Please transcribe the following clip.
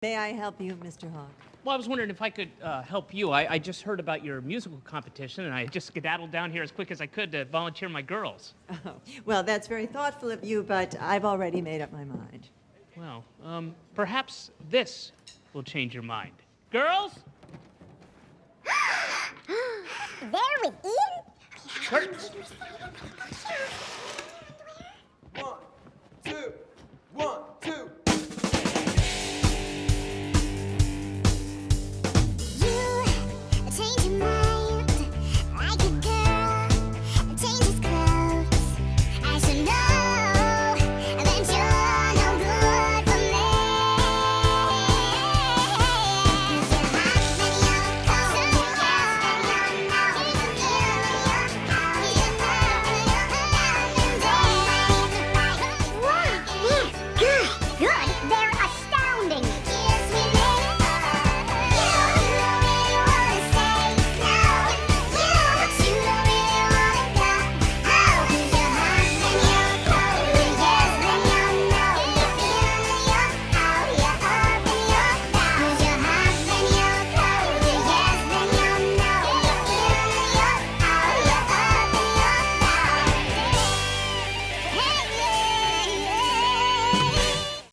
May I help you, Mr. Hawk? Well, I was wondering if I could help you. I just heard about your musical competition, and I just skedaddled down here as quick as I could to volunteer my girls. Oh, well, that's very thoughtful of you, but I've already made up my mind. Well, perhaps this will change your mind. Girls? There within? Curtains. 1, 2, 1.